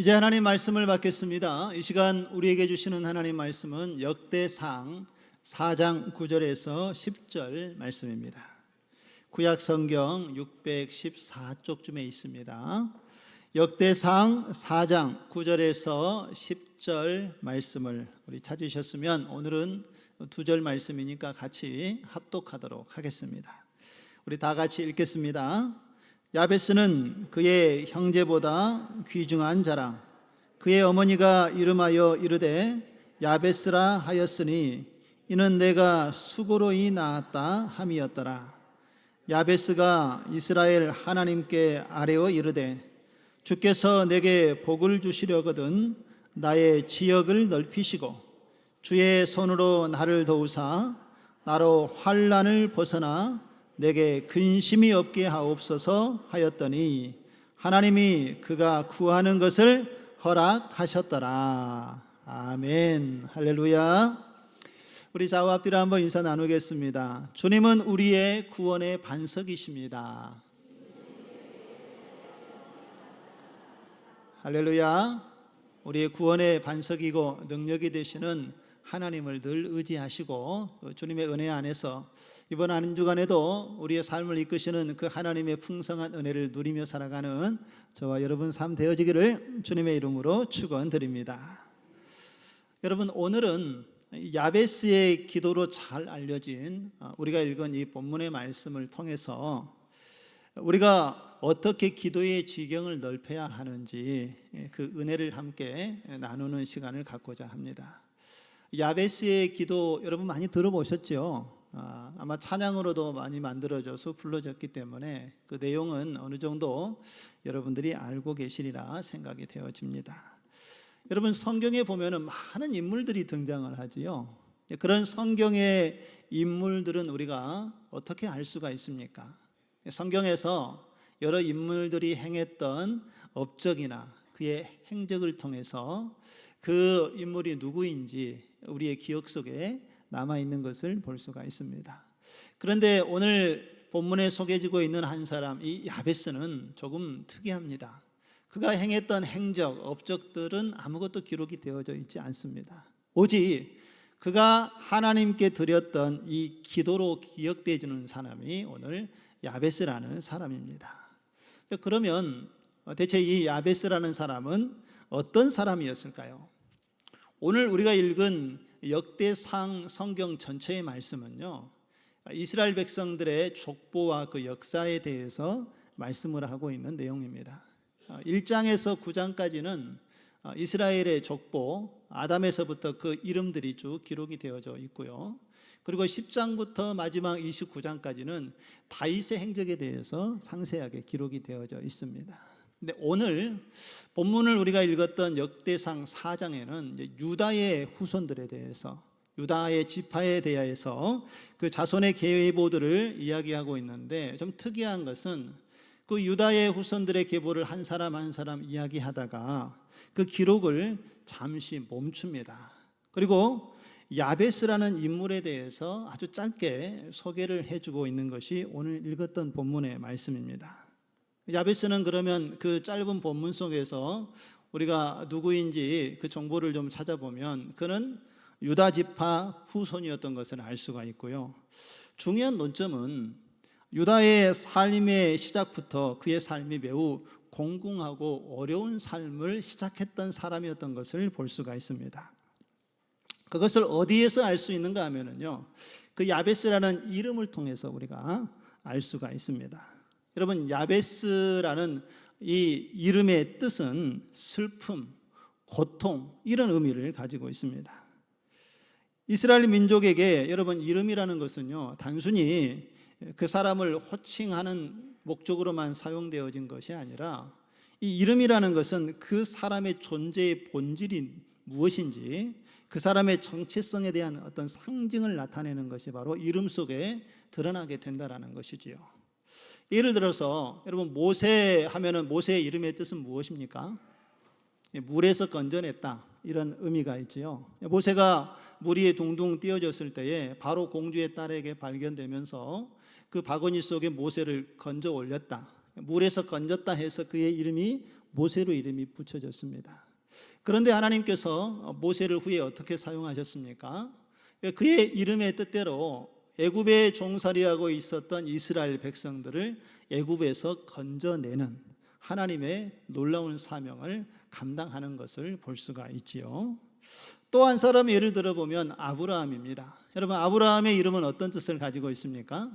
이제 하나님 말씀을 받겠습니다. 이 시간 우리에게 주시는 하나님 말씀은 역대상 4장 9절에서 10절 말씀입니다. 구약 성경 614쪽쯤에 있습니다. 역대상 4장 9절에서 10절 말씀을 우리 찾으셨으면 오늘은 두 절 말씀이니까 같이 합독하도록 하겠습니다. 우리 다 같이 읽겠습니다. 야베스는 그의 형제보다 귀중한 자라. 그의 어머니가 이름하여 이르되 야베스라 하였으니 이는 내가 수고로이 낳았다 함이었더라. 야베스가 이스라엘 하나님께 아뢰어 이르되 주께서 내게 복을 주시려거든 나의 지역을 넓히시고 주의 손으로 나를 도우사 나로 환난을 벗어나 내게 근심이 없게 하옵소서 하였더니 하나님이 그가 구하는 것을 허락하셨더라. 아멘. 할렐루야. 우리 좌우 앞뒤로 한번 인사 나누겠습니다. 주님은 우리의 구원의 반석이십니다. 할렐루야. 우리의 구원의 반석이고 능력이 되시는 하나님을 늘 의지하시고 주님의 은혜 안에서 이번 한 주간에도 우리의 삶을 이끄시는 그 하나님의 풍성한 은혜를 누리며 살아가는 저와 여러분 삶 되어지기를 주님의 이름으로 축원드립니다. 여러분, 오늘은 야베스의 기도로 잘 알려진 우리가 읽은 이 본문의 말씀을 통해서 우리가 어떻게 기도의 지경을 넓혀야 하는지 그 은혜를 함께 나누는 시간을 갖고자 합니다. 야베스의 기도 여러분 많이 들어보셨죠? 아마 찬양으로도 많이 만들어져서 불러졌기 때문에 그 내용은 어느 정도 여러분들이 알고 계시리라 생각이 되어집니다. 여러분, 성경에 보면은 많은 인물들이 등장을 하지요. 그런 성경의 인물들은 우리가 어떻게 알 수가 있습니까? 성경에서 여러 인물들이 행했던 업적이나 그의 행적을 통해서 그 인물이 누구인지 우리의 기억 속에 남아있는 것을 볼 수가 있습니다. 그런데 오늘 본문에 소개지고 있는 한 사람, 이 야베스는 조금 특이합니다. 그가 행했던 행적, 업적들은 아무것도 기록이 되어져 있지 않습니다. 오직 그가 하나님께 드렸던 이 기도로 기억되어지는 사람이 오늘 야베스라는 사람입니다. 그러면 대체 이 야베스라는 사람은 어떤 사람이었을까요? 오늘 우리가 읽은 역대상 성경 전체의 말씀은요, 이스라엘 백성들의 족보와 그 역사에 대해서 말씀을 하고 있는 내용입니다. 1장에서 9장까지는 이스라엘의 족보, 아담에서부터 그 이름들이 쭉 기록이 되어져 있고요. 그리고 10장부터 마지막 29장까지는 다윗의 행적에 대해서 상세하게 기록이 되어져 있습니다. 근데 오늘 본문을 우리가 읽었던 역대상 4장에는 유다의 후손들에 대해서, 유다의 지파에 대해서 그 자손의 계보들을 이야기하고 있는데, 좀 특이한 것은 그 유다의 후손들의 계보를 한 사람 한 사람 이야기하다가 그 기록을 잠시 멈춥니다. 그리고 야베스라는 인물에 대해서 아주 짧게 소개를 해주고 있는 것이 오늘 읽었던 본문의 말씀입니다. 야베스는 그러면 그 짧은 본문 속에서 우리가 누구인지 그 정보를 좀 찾아보면 그는 유다 지파 후손이었던 것을 알 수가 있고요. 중요한 논점은 유다의 삶의 시작부터 그의 삶이 매우 공공하고 어려운 삶을 시작했던 사람이었던 것을 볼 수가 있습니다. 그것을 어디에서 알 수 있는가 하면요, 그 야베스라는 이름을 통해서 우리가 알 수가 있습니다. 여러분, 야베스라는 이 이름의 뜻은 슬픔, 고통, 이런 의미를 가지고 있습니다. 이스라엘 민족에게 여러분, 이름이라는 것은요, 단순히 그 사람을 호칭하는 목적으로만 사용되어진 것이 아니라 이 이름이라는 것은 그 사람의 존재의 본질이 무엇인지, 그 사람의 정체성에 대한 어떤 상징을 나타내는 것이 바로 이름 속에 드러나게 된다는 것이지요. 예를 들어서 여러분, 모세 하면은 모세의 이름의 뜻은 무엇입니까? 물에서 건져냈다, 이런 의미가 있지요. 모세가 물 위에 둥둥 띄어졌을 때에 바로 공주의 딸에게 발견되면서 그 바구니 속에 모세를 건져 올렸다, 물에서 건졌다 해서 그의 이름이 모세로 이름이 붙여졌습니다. 그런데 하나님께서 모세를 후에 어떻게 사용하셨습니까? 그의 이름의 뜻대로 애굽에 종살이하고 있었던 이스라엘 백성들을 애굽에서 건져내는 하나님의 놀라운 사명을 감당하는 것을 볼 수가 있지요. 또 한 사람의 예를 들어보면 아브라함입니다. 여러분, 아브라함의 이름은 어떤 뜻을 가지고 있습니까?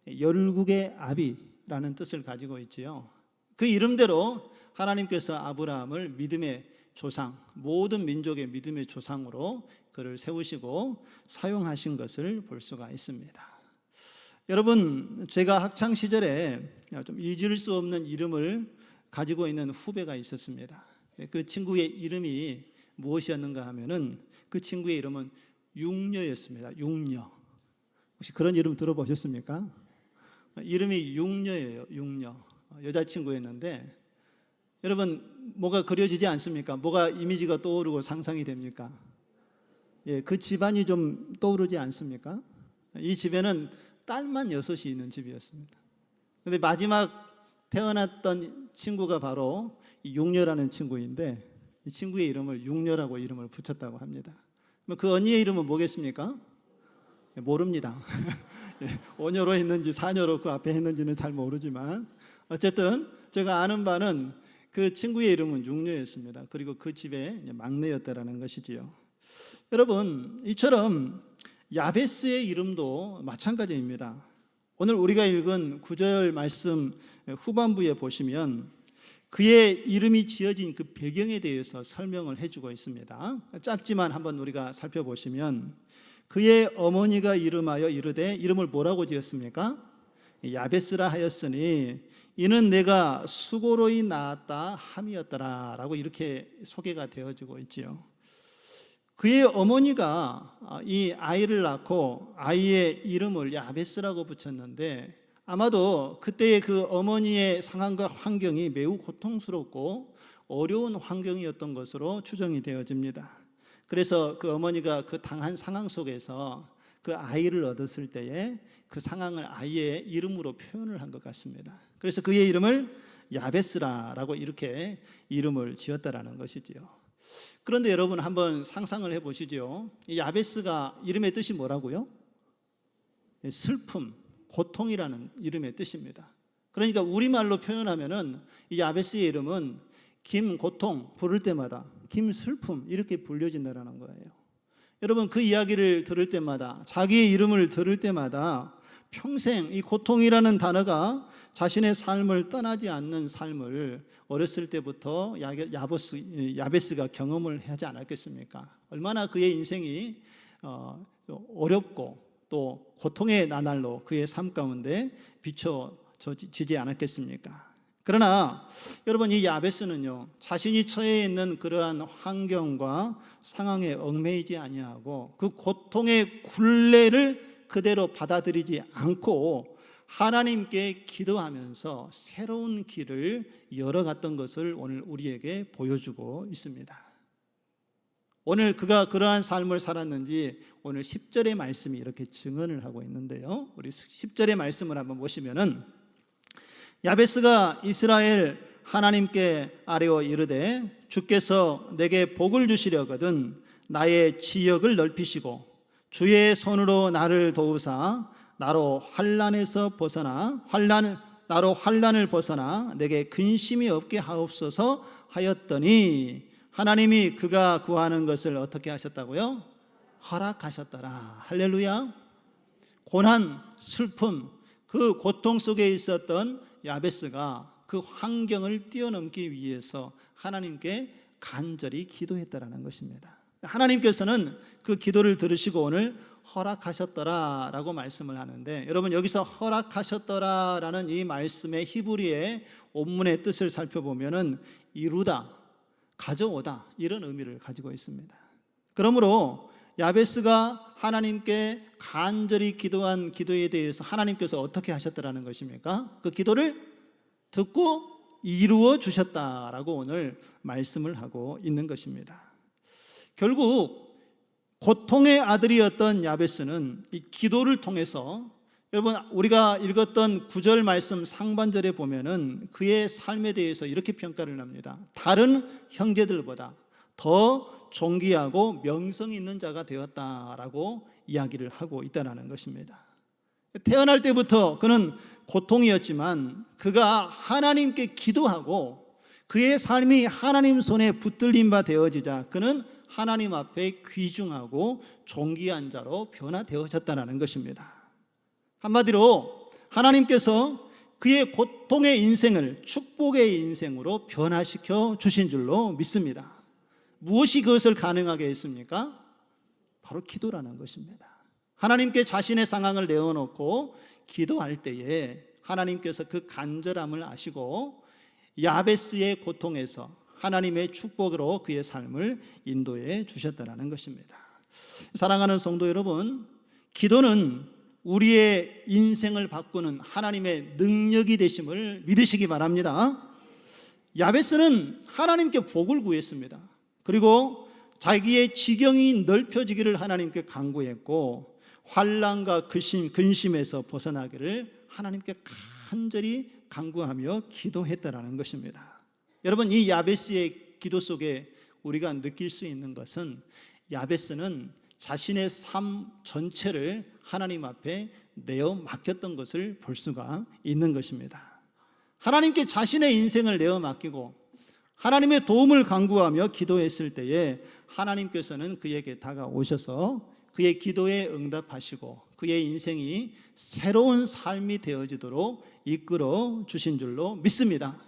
열국의 아비라는 뜻을 가지고 있지요. 그 이름대로 하나님께서 아브라함을 믿음의 조상, 모든 민족의 믿음의 조상으로 그를 세우시고 사용하신 것을 볼 수가 있습니다. 여러분, 제가 학창 시절에 좀 잊을 수 없는 이름을 가지고 있는 후배가 있었습니다. 그 친구의 이름이 무엇이었는가 하면은 그 친구의 이름은 육녀였습니다. 육녀. 혹시 그런 이름 들어보셨습니까? 이름이 육녀예요. 육녀. 여자친구였는데 여러분, 뭐가 그려지지 않습니까? 뭐가 이미지가 떠오르고 상상이 됩니까? 예, 그 집안이 좀 떠오르지 않습니까? 이 집에는 딸만 6이 있는 집이었습니다. 그런데 마지막 태어났던 친구가 바로 육녀라는 친구인데 이 친구의 이름을 육녀라고 이름을 붙였다고 합니다. 그 언니의 이름은 뭐겠습니까? 예, 모릅니다. 오녀로 했는지 사녀로 그 앞에 했는지는 잘 모르지만 어쨌든 제가 아는 바는 그 친구의 이름은 육녀였습니다. 그리고 그 집의 막내였다라는 것이지요. 여러분, 이처럼 야베스의 이름도 마찬가지입니다. 오늘 우리가 읽은 9절 말씀 후반부에 보시면 그의 이름이 지어진 그 배경에 대해서 설명을 해주고 있습니다. 짧지만 한번 우리가 살펴보시면 그의 어머니가 이름하여 이르되, 이름을 뭐라고 지었습니까? 야베스라 하였으니 이는 내가 수고로이 낳았다 함이었더라 라고 이렇게 소개가 되어지고 있지요. 그의 어머니가 이 아이를 낳고 아이의 이름을 야베스라고 붙였는데 아마도 그때의 그 어머니의 상황과 환경이 매우 고통스럽고 어려운 환경이었던 것으로 추정이 되어집니다. 그래서 그 어머니가 그 당한 상황 속에서 그 아이를 얻었을 때에 그 상황을 아이의 이름으로 표현을 한 것 같습니다. 그래서 그의 이름을 야베스라라고 이렇게 이름을 지었다라는 것이지요. 그런데 여러분 한번 상상을 해보시죠. 이 야베스가 이름의 뜻이 뭐라고요? 슬픔, 고통이라는 이름의 뜻입니다. 그러니까 우리말로 표현하면은 이 야베스의 이름은 김고통 부를 때마다 김슬픔 이렇게 불려진다라는 거예요. 여러분, 그 이야기를 들을 때마다, 자기의 이름을 들을 때마다 평생 이 고통이라는 단어가 자신의 삶을 떠나지 않는 삶을 어렸을 때부터 야베스가 경험을 하지 않았겠습니까? 얼마나 그의 인생이 어렵고 또 고통의 나날로 그의 삶 가운데 비춰지지 않았겠습니까? 그러나 여러분, 이 야베스는요, 자신이 처해 있는 그러한 환경과 상황에 얽매이지 아니하고 그 고통의 굴레를 그대로 받아들이지 않고 하나님께 기도하면서 새로운 길을 열어갔던 것을 오늘 우리에게 보여주고 있습니다. 오늘 그가 그러한 삶을 살았는지 오늘 10절의 말씀이 이렇게 증언을 하고 있는데요. 우리 10절의 말씀을 한번 보시면은 야베스가 이스라엘 하나님께 아뢰어 이르되 주께서 내게 복을 주시려거든 나의 지역을 넓히시고 주의 손으로 나를 도우사 나로 환난을 벗어나 내게 근심이 없게 하옵소서 하였더니 하나님이 그가 구하는 것을 어떻게 하셨다고요? 허락하셨더라. 할렐루야. 고난, 슬픔, 그 고통 속에 있었던 야베스가 그 환경을 뛰어넘기 위해서 하나님께 간절히 기도했다라는 것입니다. 하나님께서는 그 기도를 들으시고 오늘 허락하셨더라라고 말씀을 하는데, 여러분 여기서 허락하셨더라라는 이 말씀의 히브리의 원문의 뜻을 살펴보면은 이루다, 가져오다 이런 의미를 가지고 있습니다. 그러므로 야베스가 하나님께 간절히 기도한 기도에 대해서 하나님께서 어떻게 하셨더라는 것입니까? 그 기도를 듣고 이루어 주셨다라고 오늘 말씀을 하고 있는 것입니다. 결국 고통의 아들이었던 야베스는 이 기도를 통해서 여러분, 우리가 읽었던 9절 말씀 상반절에 보면은 그의 삶에 대해서 이렇게 평가를 합니다. 다른 형제들보다 더 존귀하고 명성 있는 자가 되었다라고 이야기를 하고 있다는 것입니다. 태어날 때부터 그는 고통이었지만 그가 하나님께 기도하고 그의 삶이 하나님 손에 붙들린 바 되어지자 그는 하나님 앞에 귀중하고 존귀한 자로 변화되어졌다는 것입니다. 한마디로 하나님께서 그의 고통의 인생을 축복의 인생으로 변화시켜 주신 줄로 믿습니다. 무엇이 그것을 가능하게 했습니까? 바로 기도라는 것입니다. 하나님께 자신의 상황을 내어놓고 기도할 때에 하나님께서 그 간절함을 아시고 야베스의 고통에서 하나님의 축복으로 그의 삶을 인도해 주셨다는 것입니다. 사랑하는 성도 여러분, 기도는 우리의 인생을 바꾸는 하나님의 능력이 되심을 믿으시기 바랍니다. 야베스는 하나님께 복을 구했습니다. 그리고 자기의 지경이 넓혀지기를 하나님께 간구했고 환난과 근심에서 벗어나기를 하나님께 간절히 간구하며 기도했다라는 것입니다. 여러분, 이 야베스의 기도 속에 우리가 느낄 수 있는 것은 야베스는 자신의 삶 전체를 하나님 앞에 내어 맡겼던 것을 볼 수가 있는 것입니다. 하나님께 자신의 인생을 내어 맡기고 하나님의 도움을 간구하며 기도했을 때에 하나님께서는 그에게 다가오셔서 그의 기도에 응답하시고 그의 인생이 새로운 삶이 되어지도록 이끌어 주신 줄로 믿습니다.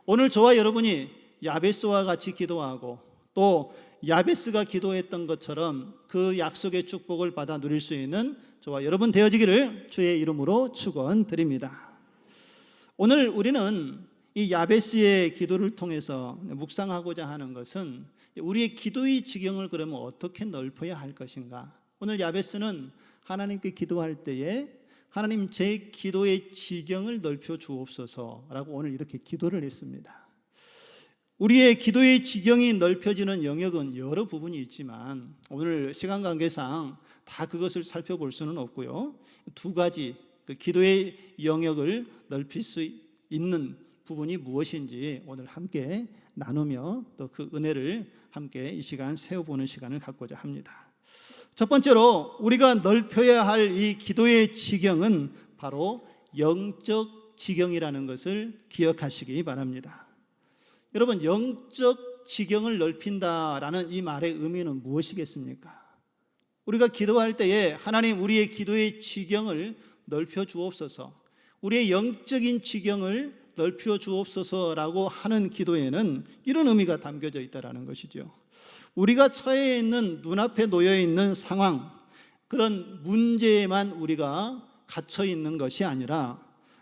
오늘 저와 여러분이 야베스와 같이 기도하고 또 야베스가 기도했던 것처럼 그 약속의 축복을 받아 누릴 수 있는 저와 여러분 되어지기를 주의 이름으로 축원드립니다. 오늘 우리는 이 야베스의 기도를 통해서 묵상하고자 하는 것은 우리의 기도의 지경을 그러면 어떻게 넓혀야 할 것인가. 오늘 야베스는 하나님께 기도할 때에 하나님, 제 기도의 지경을 넓혀 주옵소서라고 오늘 이렇게 기도를 했습니다. 우리의 기도의 지경이 넓혀지는 영역은 여러 부분이 있지만 오늘 시간 관계상 다 그것을 살펴볼 수는 없고요. 두 가지 그 기도의 영역을 넓힐 수 있는 부분이 무엇인지 오늘 함께 나누며 또 그 은혜를 함께 이 시간 세워보는 시간을 갖고자 합니다. 첫 번째로 우리가 넓혀야 할 이 기도의 지경은 바로 영적 지경이라는 것을 기억하시기 바랍니다. 여러분, 영적 지경을 넓힌다라는 이 말의 의미는 무엇이겠습니까? 우리가 기도할 때에 하나님, 우리의 기도의 지경을 넓혀 주옵소서, 우리의 영적인 지경을 넓혀 주옵소서라고 하는 기도에는 이런 의미가 담겨져 있다는 것이죠. 우리가 처해 있는, 눈앞에 놓여 있는 상황, 그런 문제에만 우리가 갇혀 있는 것이 아니라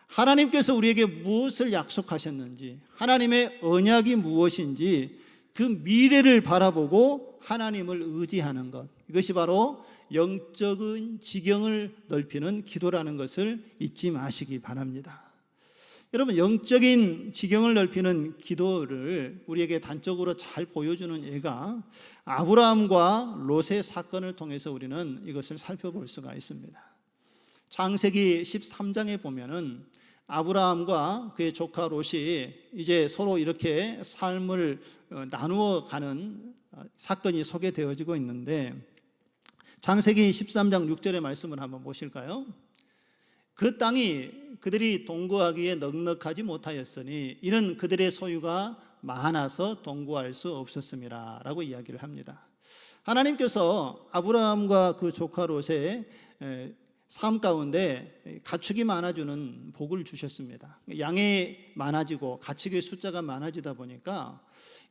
하나님께서 우리에게 무엇을 약속하셨는지, 하나님의 언약이 무엇인지 그 미래를 바라보고 하나님을 의지하는 것, 이것이 바로 영적인 지경을 넓히는 기도라는 것을 잊지 마시기 바랍니다. 여러분, 영적인 지경을 넓히는 기도를 우리에게 단적으로 잘 보여주는 예가 아브라함과 롯의 사건을 통해서 우리는 이것을 살펴볼 수가 있습니다. 창세기 13장에 보면은 아브라함과 그의 조카 롯이 이제 서로 이렇게 삶을 나누어 가는 사건이 소개되어지고 있는데, 창세기 13장 6절의 말씀을 한번 보실까요? 그 땅이 그들이 동거하기에 넉넉하지 못하였으니 이는 그들의 소유가 많아서 동거할 수 없었음이라 라고 이야기를 합니다. 하나님께서 아브라함과 그 조카 롯의 삶 가운데 가축이 많아지는 복을 주셨습니다. 양이 많아지고 가축의 숫자가 많아지다 보니까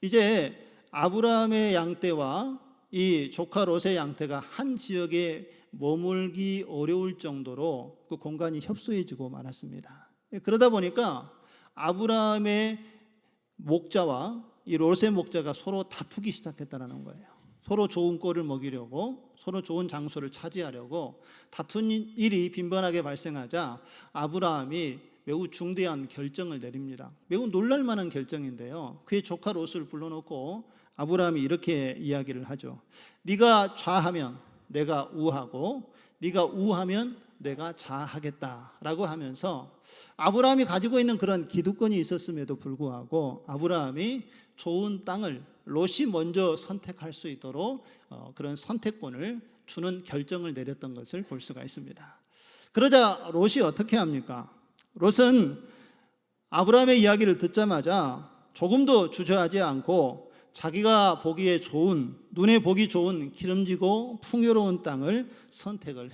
이제 아브라함의 양떼와 이 조카 롯의 양떼가 한 지역에 머물기 어려울 정도로 그 공간이 협소해지고 말았습니다. 그러다 보니까 아브라함의 목자와 이 롯의 목자가 서로 다투기 시작했다는 거예요. 서로 좋은 꼴을 먹이려고, 서로 좋은 장소를 차지하려고 다툰 일이 빈번하게 발생하자 아브라함이 매우 중대한 결정을 내립니다. 매우 놀랄만한 결정인데요, 그의 조카 롯을 불러놓고 아브라함이 이렇게 이야기를 하죠. 네가 좌하면 내가 우하고 네가 우하면 내가 자하겠다라고 하면서 아브라함이 가지고 있는 그런 기득권이 있었음에도 불구하고 아브라함이 좋은 땅을 롯이 먼저 선택할 수 있도록 그런 선택권을 주는 결정을 내렸던 것을 볼 수가 있습니다. 그러자 롯이 어떻게 합니까? 롯은 아브라함의 이야기를 듣자마자 조금도 주저하지 않고 자기가 보기에 좋은, 눈에 보기 좋은 기름지고 풍요로운 땅을 선택을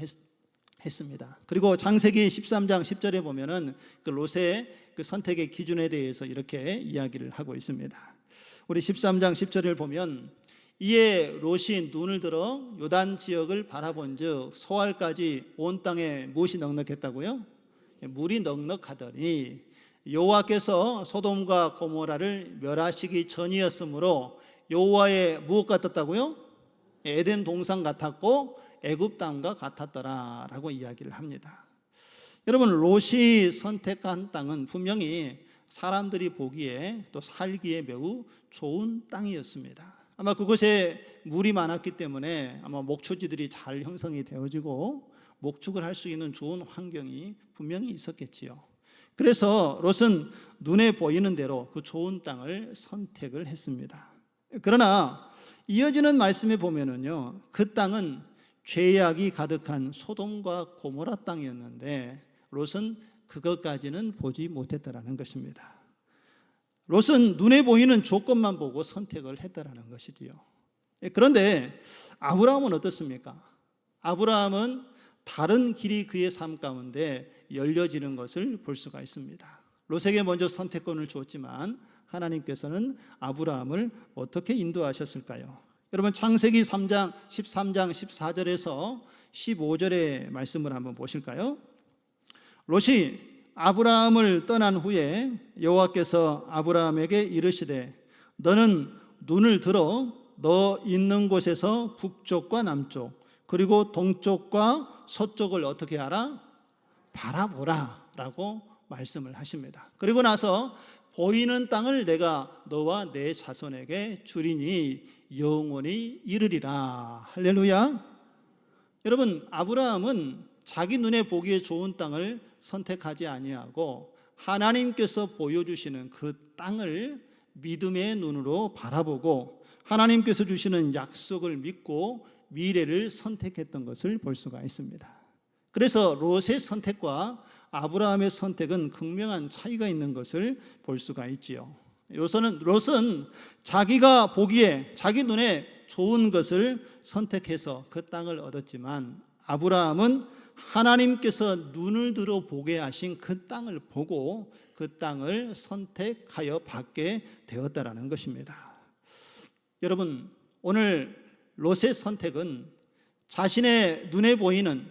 했습니다. 그리고 창세기 13장 10절에 보면은 그 롯의 그 선택의 기준에 대해서 이렇게 이야기를 하고 있습니다. 우리 13장 10절을 보면 이에 롯이 눈을 들어 요단 지역을 바라본즉 소알까지 온 땅에 무엇이 넉넉했다고요? 물이 넉넉하더니 여호와께서 소돔과 고모라를 멸하시기 전이었으므로 여호와의 무엇 같았다고요? 에덴 동산 같았고 애굽 땅과 같았더라라고 이야기를 합니다. 여러분, 롯이 선택한 땅은 분명히 사람들이 보기에 또 살기에 매우 좋은 땅이었습니다. 아마 그곳에 물이 많았기 때문에 아마 목초지들이 잘 형성이 되어지고 목축을 할 수 있는 좋은 환경이 분명히 있었겠지요. 그래서 롯은 눈에 보이는 대로 그 좋은 땅을 선택을 했습니다. 그러나 이어지는 말씀에 보면은요, 그 땅은 죄악이 가득한 소돔과 고모라 땅이었는데 롯은 그것까지는 보지 못했다라는 것입니다. 롯은 눈에 보이는 조건만 보고 선택을 했다라는 것이지요. 그런데 아브라함은 어떻습니까? 아브라함은 다른 길이 그의 삶 가운데 열려지는 것을 볼 수가 있습니다. 롯에게 먼저 선택권을 주었지만 하나님께서는 아브라함을 어떻게 인도하셨을까요? 여러분, 창세기 3장 13장 14절에서 15절의 말씀을 한번 보실까요? 롯이 아브라함을 떠난 후에 여호와께서 아브라함에게 이르시되 너는 눈을 들어 너 있는 곳에서 북쪽과 남쪽 그리고 동쪽과 서쪽을 어떻게 하라? 바라보라 라고 말씀을 하십니다. 그리고 나서 보이는 땅을 내가 너와 내 자손에게 주리니 영원히 이르리라. 할렐루야. 여러분, 아브라함은 자기 눈에 보기에 좋은 땅을 선택하지 아니하고 하나님께서 보여주시는 그 땅을 믿음의 눈으로 바라보고 하나님께서 주시는 약속을 믿고 미래를 선택했던 것을 볼 수가 있습니다. 그래서 롯의 선택과 아브라함의 선택은 극명한 차이가 있는 것을 볼 수가 있지요. 롯은 자기가 보기에 자기 눈에 좋은 것을 선택해서 그 땅을 얻었지만 아브라함은 하나님께서 눈을 들어 보게 하신 그 땅을 보고 그 땅을 선택하여 받게 되었다라는 것입니다. 여러분, 오늘 롯의 선택은 자신의 눈에 보이는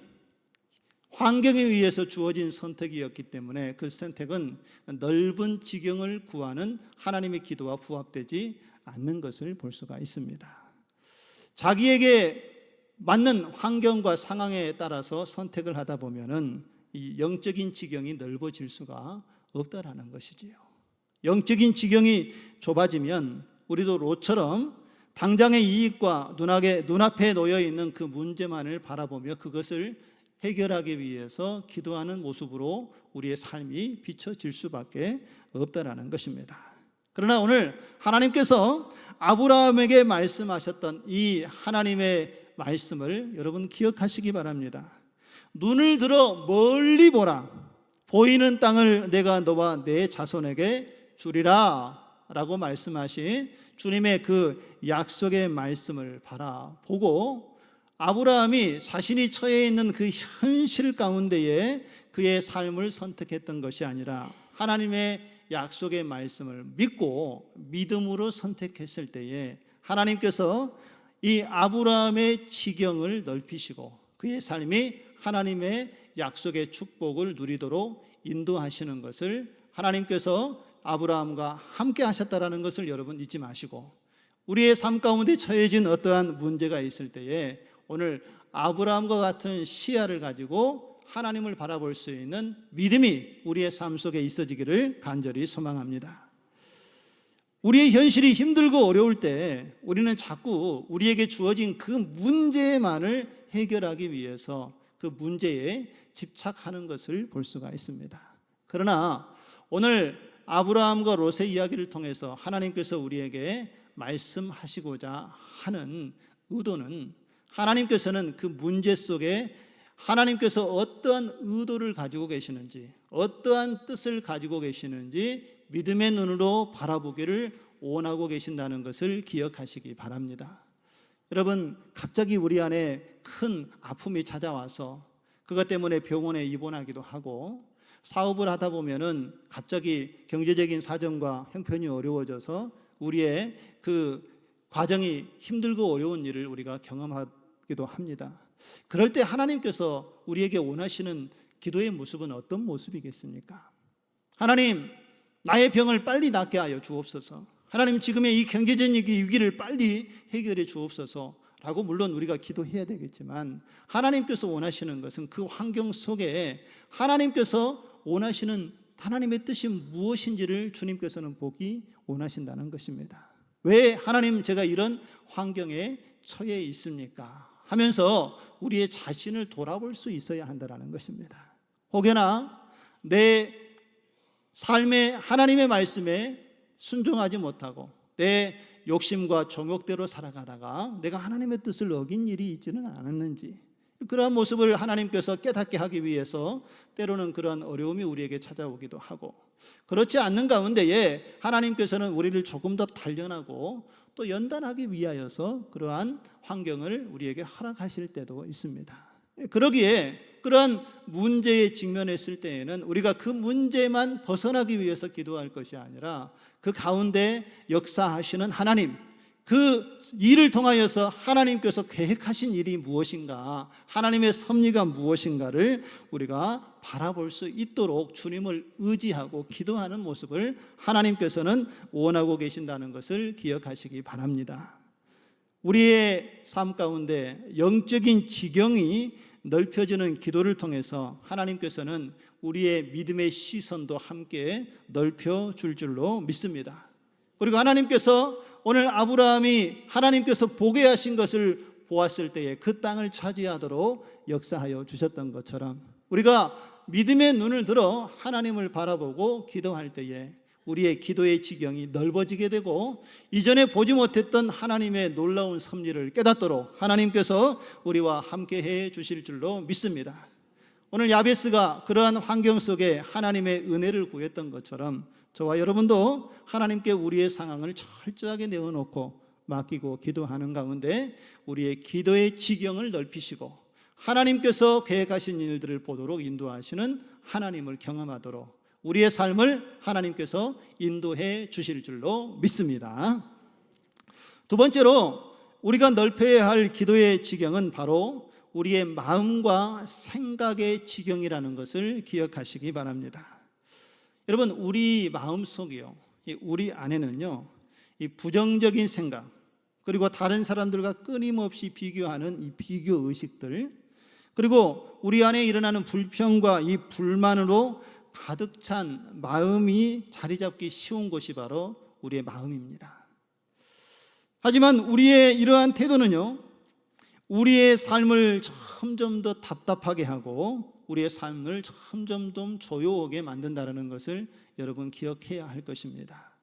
환경에 의해서 주어진 선택이었기 때문에 그 선택은 넓은 지경을 구하는 하나님의 기도와 부합되지 않는 것을 볼 수가 있습니다. 자기에게 맞는 환경과 상황에 따라서 선택을 하다 보면은 이 영적인 지경이 넓어질 수가 없다라는 것이지요. 영적인 지경이 좁아지면 우리도 롯처럼 당장의 이익과 눈앞에 놓여 있는 그 문제만을 바라보며 그것을 해결하기 위해서 기도하는 모습으로 우리의 삶이 비춰질 수밖에 없다라는 것입니다. 그러나 오늘 하나님께서 아브라함에게 말씀하셨던 이 하나님의 말씀을 여러분 기억하시기 바랍니다. 눈을 들어 멀리 보라. 보이는 땅을 내가 너와 내 자손에게 주리라 라고 말씀하신 주님의 그 약속의 말씀을 바라보고 아브라함이 자신이 처해 있는 그 현실 가운데에 그의 삶을 선택했던 것이 아니라 하나님의 약속의 말씀을 믿고 믿음으로 선택했을 때에 하나님께서 이 아브라함의 지경을 넓히시고 그의 삶이 하나님의 약속의 축복을 누리도록 인도하시는 것을 하나님께서 아브라함과 함께 하셨다라는 것을 여러분 잊지 마시고 우리의 삶 가운데 처해진 어떠한 문제가 있을 때에 오늘 아브라함과 같은 시야를 가지고 하나님을 바라볼 수 있는 믿음이 우리의 삶 속에 있어지기를 간절히 소망합니다. 우리의 현실이 힘들고 어려울 때 우리는 자꾸 우리에게 주어진 그 문제만을 해결하기 위해서 그 문제에 집착하는 것을 볼 수가 있습니다. 그러나 오늘 아브라함과 롯의 이야기를 통해서 하나님께서 우리에게 말씀하시고자 하는 의도는, 하나님께서는 그 문제 속에 하나님께서 어떠한 의도를 가지고 계시는지, 어떠한 뜻을 가지고 계시는지 믿음의 눈으로 바라보기를 원하고 계신다는 것을 기억하시기 바랍니다. 여러분, 갑자기 우리 안에 큰 아픔이 찾아와서 그것 때문에 병원에 입원하기도 하고, 사업을 하다 보면은 갑자기 경제적인 사정과 형편이 어려워져서 우리의 그 과정이 힘들고 어려운 일을 우리가 경험하기도 합니다. 그럴 때 하나님께서 우리에게 원하시는 기도의 모습은 어떤 모습이겠습니까? 하나님, 나의 병을 빨리 낫게 하여 주옵소서. 하나님, 지금의 이 경제적인 위기를 빨리 해결해 주옵소서 라고 물론 우리가 기도해야 되겠지만, 하나님께서 원하시는 것은 그 환경 속에 하나님께서 원하시는 하나님의 뜻이 무엇인지를 주님께서는 보기 원하신다는 것입니다. 왜 하나님, 제가 이런 환경에 처해 있습니까? 하면서 우리의 자신을 돌아볼 수 있어야 한다는 것입니다. 혹여나 내 삶의 하나님의 말씀에 순종하지 못하고 내 욕심과 정욕대로 살아가다가 내가 하나님의 뜻을 어긴 일이 있지는 않았는지, 그러한 모습을 하나님께서 깨닫게 하기 위해서 때로는 그러한 어려움이 우리에게 찾아오기도 하고, 그렇지 않는 가운데에 하나님께서는 우리를 조금 더 단련하고 또 연단하기 위하여서 그러한 환경을 우리에게 허락하실 때도 있습니다. 그러기에 그러한 문제에 직면했을 때에는 우리가 그 문제만 벗어나기 위해서 기도할 것이 아니라 그 가운데 역사하시는 하나님, 그 일을 통하여서 하나님께서 계획하신 일이 무엇인가, 하나님의 섭리가 무엇인가를 우리가 바라볼 수 있도록 주님을 의지하고 기도하는 모습을 하나님께서는 원하고 계신다는 것을 기억하시기 바랍니다. 우리의 삶 가운데 영적인 지경이 넓혀지는 기도를 통해서 하나님께서는 우리의 믿음의 시선도 함께 넓혀줄 줄로 믿습니다. 그리고 하나님께서 오늘 아브라함이 하나님께서 보게 하신 것을 보았을 때에 그 땅을 차지하도록 역사하여 주셨던 것처럼, 우리가 믿음의 눈을 들어 하나님을 바라보고 기도할 때에 우리의 기도의 지경이 넓어지게 되고, 이전에 보지 못했던 하나님의 놀라운 섭리를 깨닫도록 하나님께서 우리와 함께해 주실 줄로 믿습니다. 오늘 야베스가 그러한 환경 속에 하나님의 은혜를 구했던 것처럼 저와 여러분도 하나님께 우리의 상황을 철저하게 내어놓고 맡기고 기도하는 가운데 우리의 기도의 지경을 넓히시고 하나님께서 계획하신 일들을 보도록 인도하시는 하나님을 경험하도록 우리의 삶을 하나님께서 인도해 주실 줄로 믿습니다. 두 번째로 우리가 넓혀야 할 기도의 지경은 바로 우리의 마음과 생각의 지경이라는 것을 기억하시기 바랍니다. 여러분, 우리 마음속이요, 우리 안에는요, 이 부정적인 생각, 그리고 다른 사람들과 끊임없이 비교하는 이 비교 의식들, 그리고 우리 안에 일어나는 불평과 이 불만으로 가득 찬 마음이 자리 잡기 쉬운 곳이 바로 우리의 마음입니다. 하지만 우리의 이러한 태도는요, 우리의 삶을 점점 더 답답하게 하고 우리의 삶을 점점 더 조용하게 만든다는 것을 여러분 기억해야 할 것입니다.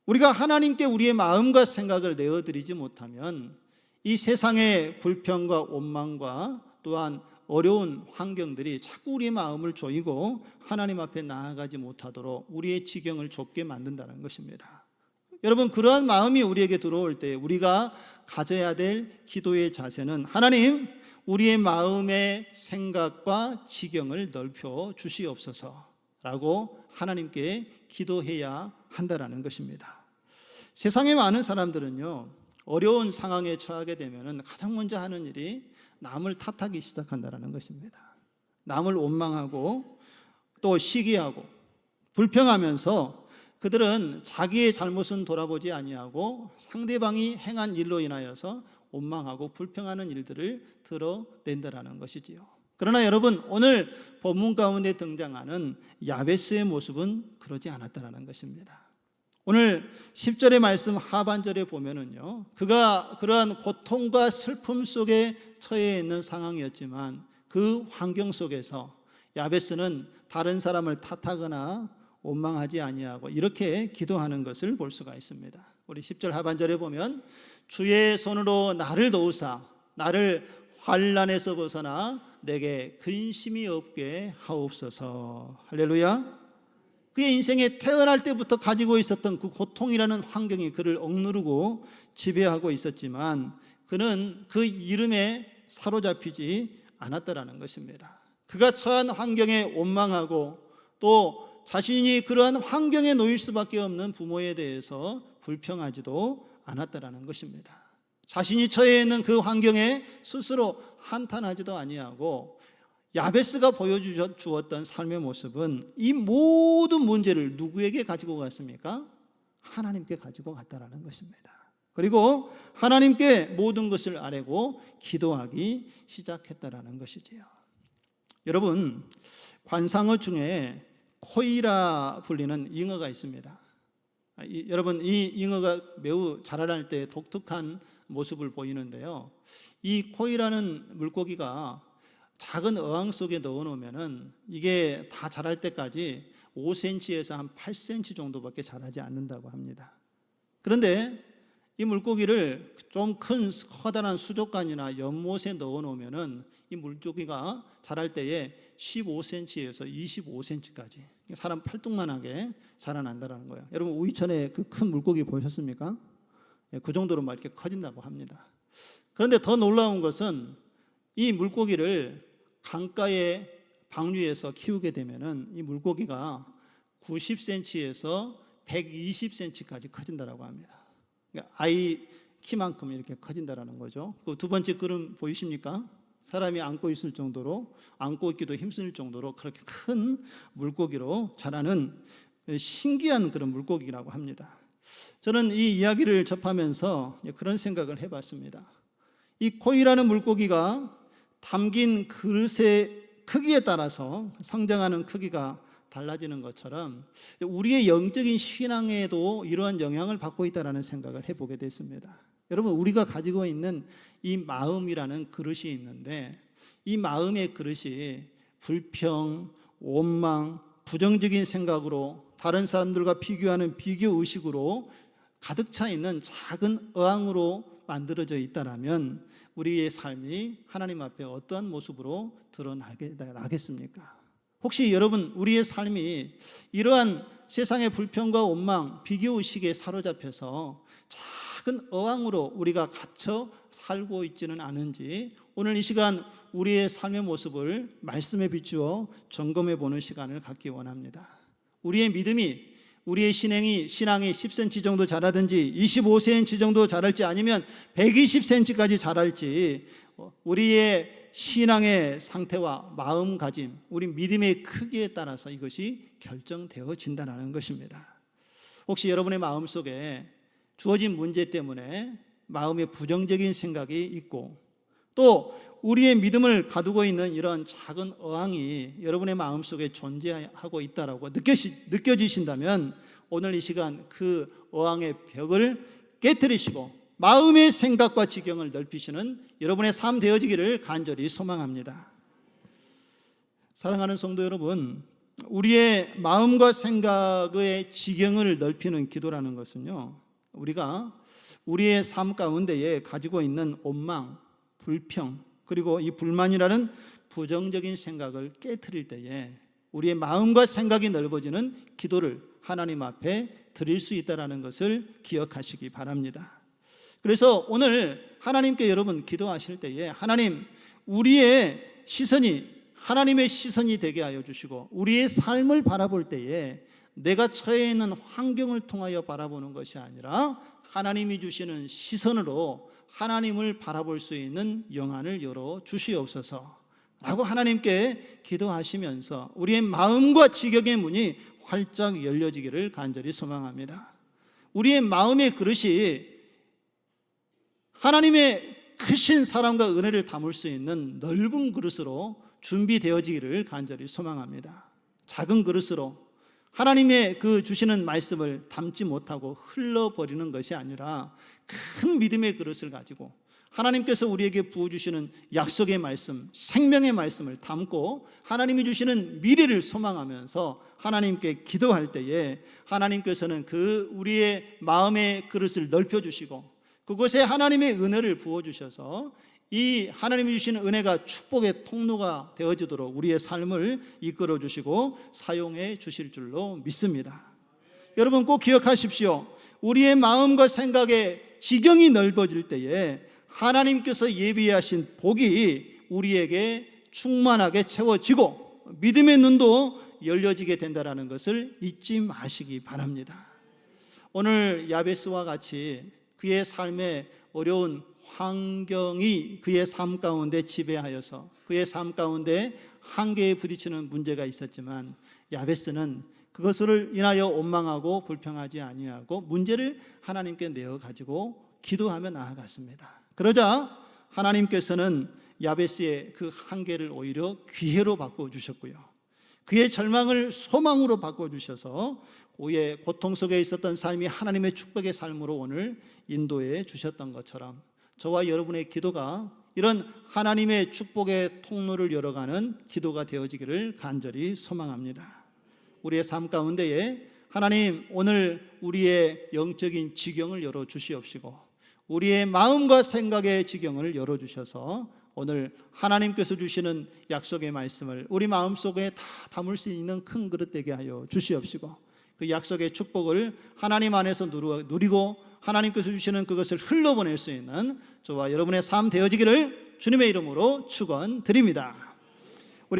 우리가 하나님께 우리의 마음과 생각을 내어드리지 못하면 이 세상의 불평과 원망과 또한 어려운 환경들이 자꾸 우리의 마음을 조이고 하나님 앞에 나아가지 못하도록 우리의 지경을 좁게 만든다는 것입니다. 여러분, 그러한 마음이 우리에게 들어올 때 우리가 가져야 될 기도의 자세는 하나님, 우리의 마음의 생각과 지경을 넓혀 주시옵소서라고 하나님께 기도해야 한다는 것입니다. 세상에 많은 사람들은요, 어려운 상황에 처하게 되면 가장 먼저 하는 일이 남을 탓하기 시작한다는 것입니다. 남을 원망하고 또 시기하고 불평하면서 그들은 자기의 잘못은 돌아보지 아니하고 상대방이 행한 일로 인하여서 원망하고 불평하는 일들을 드러낸다는 것이지요. 그러나 여러분, 오늘 본문 가운데 등장하는 야베스의 모습은 그러지 않았다는 것입니다. 오늘 10절의 말씀 하반절에 보면은요, 그가 그러한 고통과 슬픔 속에 처해 있는 상황이었지만 그 환경 속에서 야베스는 다른 사람을 탓하거나 원망하지 아니하고 이렇게 기도하는 것을 볼 수가 있습니다. 우리 10절 하반절에 보면 주의 손으로 나를 도우사 나를 환난에서 벗어나 내게 근심이 없게 하옵소서. 할렐루야. 그의 인생에 태어날 때부터 가지고 있었던 그 고통이라는 환경이 그를 억누르고 지배하고 있었지만 그는 그 이름에 사로잡히지 않았다라는 것입니다. 그가 처한 환경에 원망하고 또 자신이 그러한 환경에 놓일 수밖에 없는 부모에 대해서 불평하지도 않았다라는 것입니다. 자신이 처해 있는 그 환경에 스스로 한탄하지도 아니하고 야베스가 보여주었던 삶의 모습은 이 모든 문제를 누구에게 가지고 갔습니까? 하나님께 가지고 갔다라는 것입니다. 그리고 하나님께 모든 것을 아뢰고 기도하기 시작했다라는 것이지요. 여러분, 관상어 중에 코이라 불리는 잉어가 있습니다. 여러분, 이 잉어가 매우 자라날 때 독특한 모습을 보이는데요. 이 코이라는 물고기가 작은 어항 속에 넣어놓으면은 이게 다 자랄 때까지 5cm에서 한 8cm 정도밖에 자라지 않는다고 합니다. 그런데 이 물고기를 좀 큰 커다란 수족관이나 연못에 넣어놓으면은 이 물고기가 자랄 때에 15cm에서 25cm까지 사람 팔뚝만하게 자라난다는 거예요. 여러분, 우이천에 그 큰 물고기 보셨습니까? 그 정도로 막 이렇게 커진다고 합니다. 그런데 더 놀라운 것은 이 물고기를 강가에 방류해서 키우게 되면은 이 물고기가 90cm에서 120cm까지 커진다라고 합니다. 그러니까 아이 키만큼 이렇게 커진다라는 거죠. 그 두 번째 그림 보이십니까? 사람이 안고 있을 정도로, 안고 있기도 힘들 정도로 그렇게 큰 물고기로 자라는 신기한 그런 물고기라고 합니다. 저는 이 이야기를 접하면서 그런 생각을 해봤습니다. 이 코이라는 물고기가 담긴 그릇의 크기에 따라서 성장하는 크기가 달라지는 것처럼 우리의 영적인 신앙에도 이러한 영향을 받고 있다는 생각을 해보게 됐습니다. 여러분, 우리가 가지고 있는 이 마음이라는 그릇이 있는데 이 마음의 그릇이 불평, 원망, 부정적인 생각으로 다른 사람들과 비교하는 비교의식으로 가득 차 있는 작은 어항으로 만들어져 있다면 우리의 삶이 하나님 앞에 어떠한 모습으로 드러나겠습니까? 혹시 여러분, 우리의 삶이 이러한 세상의 불평과 원망, 비교의식에 사로잡혀서 작은 어항으로 우리가 갇혀 살고 있지는 않은지 오늘 이 시간 우리의 삶의 모습을 말씀에 비추어 점검해 보는 시간을 갖기 원합니다. 우리의 믿음이, 우리의 신앙이 10cm 정도 자라든지 25cm 정도 자랄지 아니면 120cm까지 자랄지 우리의 신앙의 상태와 마음가짐, 우리 믿음의 크기에 따라서 이것이 결정되어진다는 것입니다. 혹시 여러분의 마음속에 주어진 문제 때문에 마음에 부정적인 생각이 있고 또 우리의 믿음을 가두고 있는 이런 작은 어항이 여러분의 마음속에 존재하고 있다고 느껴지신다면 오늘 이 시간 그 어항의 벽을 깨트리시고 마음의 생각과 지경을 넓히시는 여러분의 삶 되어지기를 간절히 소망합니다. 사랑하는 성도 여러분, 우리의 마음과 생각의 지경을 넓히는 기도라는 것은요, 우리가 우리의 삶 가운데에 가지고 있는 원망, 불평, 그리고 이 불만이라는 부정적인 생각을 깨트릴 때에 우리의 마음과 생각이 넓어지는 기도를 하나님 앞에 드릴 수 있다는 것을 기억하시기 바랍니다. 그래서 오늘 하나님께 여러분 기도하실 때에 하나님, 우리의 시선이 하나님의 시선이 되게 하여 주시고 우리의 삶을 바라볼 때에 내가 처해 있는 환경을 통하여 바라보는 것이 아니라 하나님이 주시는 시선으로 하나님을 바라볼 수 있는 영안을 열어 주시옵소서 라고 하나님께 기도하시면서 우리의 마음과 지경의 문이 활짝 열려지기를 간절히 소망합니다. 우리의 마음의 그릇이 하나님의 크신 사랑과 은혜를 담을 수 있는 넓은 그릇으로 준비되어지기를 간절히 소망합니다. 작은 그릇으로 하나님의 그 주시는 말씀을 담지 못하고 흘러버리는 것이 아니라 큰 믿음의 그릇을 가지고 하나님께서 우리에게 부어주시는 약속의 말씀, 생명의 말씀을 담고 하나님이 주시는 미래를 소망하면서 하나님께 기도할 때에 하나님께서는 그 우리의 마음의 그릇을 넓혀주시고 그곳에 하나님의 은혜를 부어주셔서 이 하나님이 주시는 은혜가 축복의 통로가 되어지도록 우리의 삶을 이끌어 주시고 사용해 주실 줄로 믿습니다. 여러분 꼭 기억하십시오. 우리의 마음과 생각의 지경이 넓어질 때에 하나님께서 예비하신 복이 우리에게 충만하게 채워지고 믿음의 눈도 열려지게 된다는 것을 잊지 마시기 바랍니다. 오늘 야베스와 같이 그의 삶에 어려운 환경이 그의 삶 가운데 지배하여서 그의 삶 가운데 한계에 부딪히는 문제가 있었지만 야베스는 그것을 인하여 원망하고 불평하지 아니하고 문제를 하나님께 내어 가지고 기도하며 나아갔습니다. 그러자 하나님께서는 야베스의 그 한계를 오히려 기회로 바꿔주셨고요, 그의 절망을 소망으로 바꿔주셔서 그의 고통 속에 있었던 삶이 하나님의 축복의 삶으로 오늘 인도해 주셨던 것처럼 저와 여러분의 기도가 이런 하나님의 축복의 통로를 열어가는 기도가 되어지기를 간절히 소망합니다. 우리의 삶 가운데에 하나님 오늘 우리의 영적인 지경을 열어주시옵시고 우리의 마음과 생각의 지경을 열어주셔서 오늘 하나님께서 주시는 약속의 말씀을 우리 마음속에 다 담을 수 있는 큰 그릇 되게 하여 주시옵시고 그 약속의 축복을 하나님 안에서 누리고 하나님께서 주시는 그것을 흘러보낼 수 있는 저와 여러분의 삶 되어지기를 주님의 이름으로 축원드립니다.